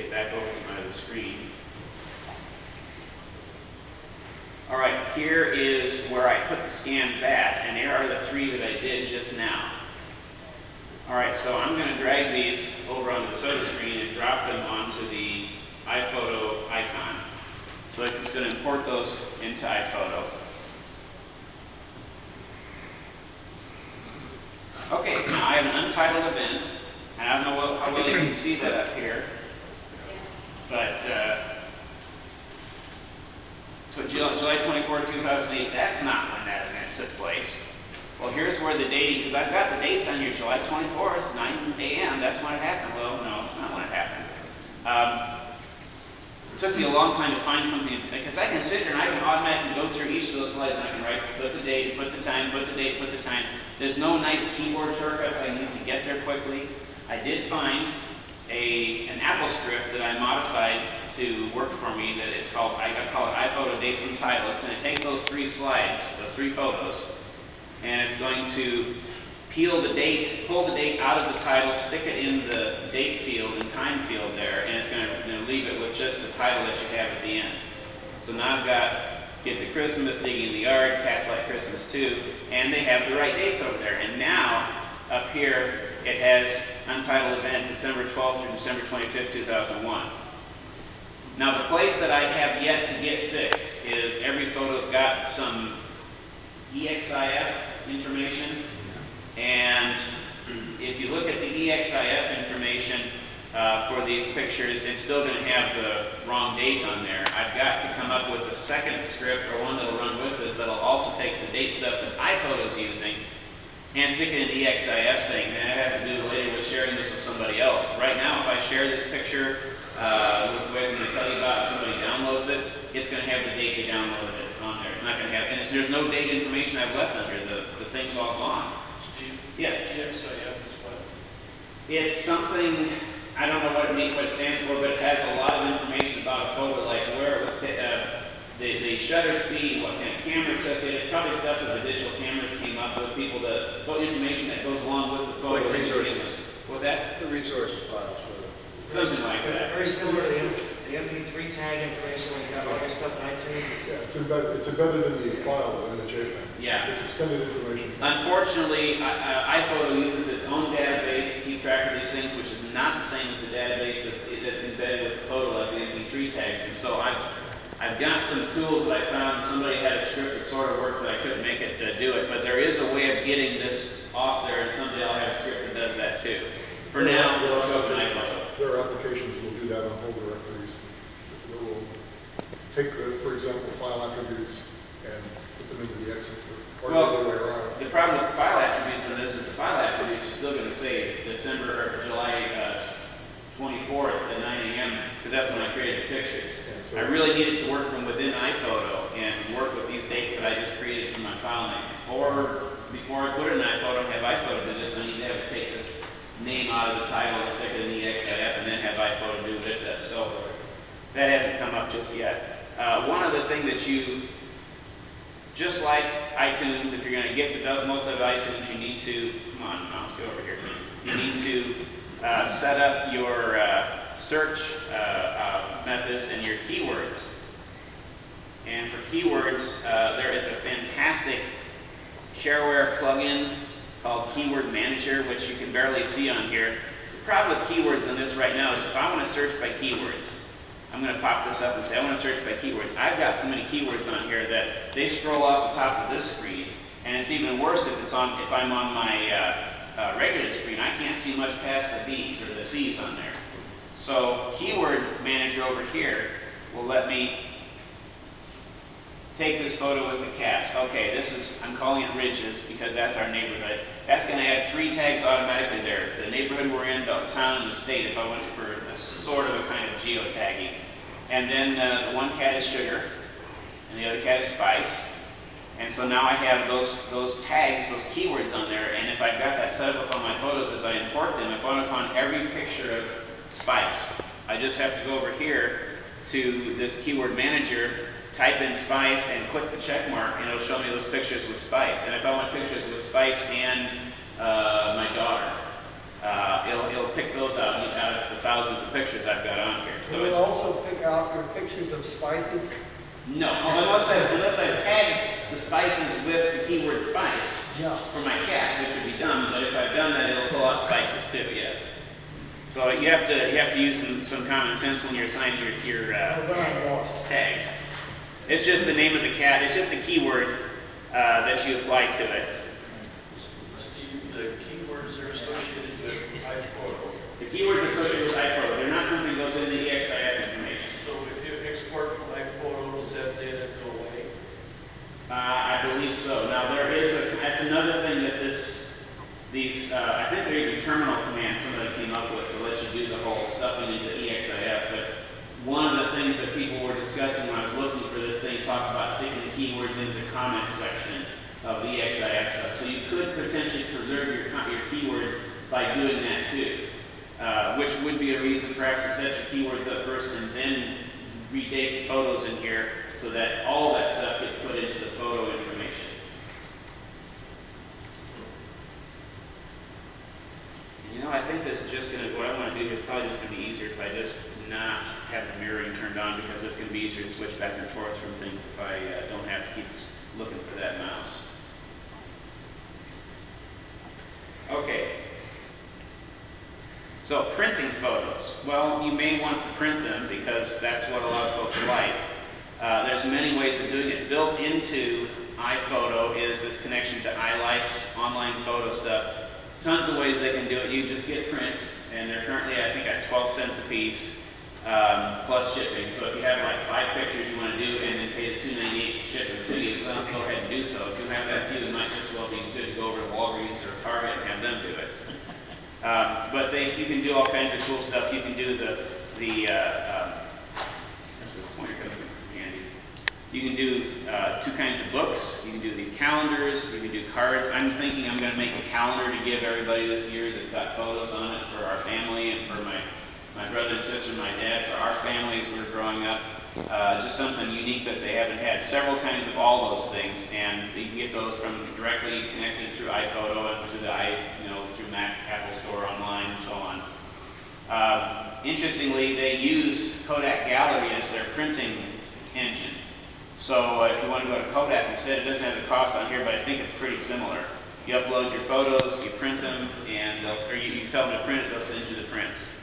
get back over to the screen. All right, here is where I put the scans at, and there are the 3 that I did just now. All right, so I'm going to drag these over onto the soda screen and drop them onto the iPhoto icon. So I'm just going to import those into iPhoto. Okay, now I have an untitled event, and I don't know how well you can see that up here, but July 24, 2008, that's not when that event took place. Well, here's where the date, because I've got the dates on here, July 24th, 9 a.m., that's when it happened. Well, no, it's not when it happened. It took me a long time to find something, because I can sit here and I can automatically go through each of those slides and I can write, put the date, put the time, put the date, put the time. There's no nice keyboard shortcuts I need to get there quickly. I did find an Apple script that I modified to work for me that is called, I call it iPhoto date from title. It's going to take those 3 slides, those 3 photos, and it's going to peel the date, pull the date out of the title, stick it in the date field and time field there, and it's going to leave it with just the title that you have at the end. So now I've got Get to Christmas, Digging in the Yard, Cats Like Christmas Too, and they have the right dates over there. And now, up here, it has untitled event December 12th through December 25th, 2001. Now the place that I have yet to get fixed is every photo's got some EXIF information, and if you look at the EXIF information for these pictures, it's still going to have the wrong date on there. I've got to come up with a second script, or one that'll run with this, that'll also take the date stuff that iPhoto's using and stick it in the EXIF thing. And that has to do later with sharing this with somebody else. Right now, if I share this picture with the ways I'm going to tell you about, and somebody downloads it, it's going to have the date they downloaded it on there. It's not going to have, and there's no date information I've left on here. The thing's all gone. Steve? Yes? EXIF is what? It's something, I don't know what it stands for, but it has a lot of information about a photo, like where it was, the shutter speed, what kind of camera took it. It's probably stuff that the digital cameras came up with, the photo information that goes along with the photo. Like resources. What's that? The resource file, sort of. Something like that. Very similar to the MP3 tag information when you have all your stuff in iTunes. It's embedded in the file, in the JPEG. Yeah. It's extended information. Unfortunately, iPhoto uses its own database to keep track of these things, which is not the same as the database that's embedded with the photo, like the MP3 tags. And so I've got some tools that I found. Somebody had a script that sort of worked, but I couldn't make it do it. But there is a way of getting this off there, and someday I'll have a script that does that too. For now, we'll show it in iPhoto. There are applications that will do that on whole directories. That will take, for example, file attributes and put them into the exit, or the other way around. The problem with the file attributes in this is the file attributes are still going to say December or July 24th at 9 a.m. because that's when I created the pictures. So I really needed to work from within iPhoto and work with these dates that I just created from my file name. Or before I put it in iPhoto and have iPhoto do this, I need to have it take the name out of the title and stick it in the EXIF and then have iPhoto do what it does. So that hasn't come up just yet. One other thing that you, just like iTunes, if you're going to get the most out of iTunes, you need to, come on, let's go over here. You need to set up your search methods and your keywords. And for keywords, there is a fantastic shareware plugin called Keyword Manager, which you can barely see on here. The problem with keywords on this right now is if I want to search by keywords, I'm going to pop this up and say I want to search by keywords. I've got so many keywords on here that they scroll off the top of this screen, and it's even worse if I'm on my regular screen. I can't see much past the B's or the C's on there. So Keyword Manager over here will let me take this photo with the cats. Okay, I'm calling it Ridges because that's our neighborhood. That's going to add 3 tags automatically there. The neighborhood we're in, the town, and the state, if I went for a sort of a kind of geotagging. And then the one cat is Sugar, and the other cat is Spice. And so now I have those tags, those keywords on there, and if I've got that set up with all my photos as I import them, if I want to find every picture of Spice, I just have to go over here to this Keyword Manager, type in Spice and click the check mark, and it'll show me those pictures with Spice. And if I want pictures with Spice and my daughter, It'll pick those out of the thousands of pictures I've got on here. So Will it it's also pick out your pictures of spices? no, unless I tag the spices with the keyword spice Yeah. for my cat, which would be dumb. But if I've done that, it'll pull out spices too. Yes. So you have to use some common sense when you're assigning your Oh, then I'm lost. tags. It's just the name of the cat. It's just a keyword that you apply to it. Steve, the keywords are associated with iPhoto. The keywords associated with iPhoto, they're not something that goes in the EXIF information. So if you export from iPhoto, does that data go away? I believe so. Now that's another thing that I think they're even terminal commands somebody came up with to let you do the whole stuffing into EXIF. But one of the things that people were discussing when I was looking for this thing talked about sticking the keywords into the comment section of the EXIF stuff. So you could potentially preserve your keywords by doing that too, which would be a reason perhaps to set your keywords up first and then redate the photos in here so that all that stuff gets put into the photo information. You know, I think this is just what I want to do here is probably just going to be easier if I just not have the mirroring turned on, because it's going to be easier to switch back and forth from things if I don't have to keep looking for that mouse. Okay. So printing photos. Well, you may want to print them because that's what a lot of folks like. There's many ways of doing it. Built into iPhoto is this connection to iLife's online photo stuff. Tons of ways they can do it. You just get prints, and they're currently, I think, at 12 cents a piece, plus shipping. So if you have like 5 pictures you want to do and then pay the $2.98 to ship them to you, well, go ahead and do so. If you have that few, it might just well be good to go over to Walgreens or Target and have them do it. But you can do all kinds of cool stuff. You can do pointer comes in handy. You can do 2 kinds of books. You can do the calendars. You can do cards. I'm thinking I'm going to make a calendar to give everybody this year that's got photos on it for our family and for my brother and sister and my dad, for our families we were growing up. Just something unique that they haven't had. Several kinds of all those things, and you can get those from directly connected through iPhoto and through through Mac, Apple Store online, and so on. Interestingly, they used Kodak Gallery as their printing engine. So if you want to go to Kodak instead, it doesn't have the cost on here, but I think it's pretty similar. You upload your photos, you print them, and you tell them to print it, they'll send you the prints.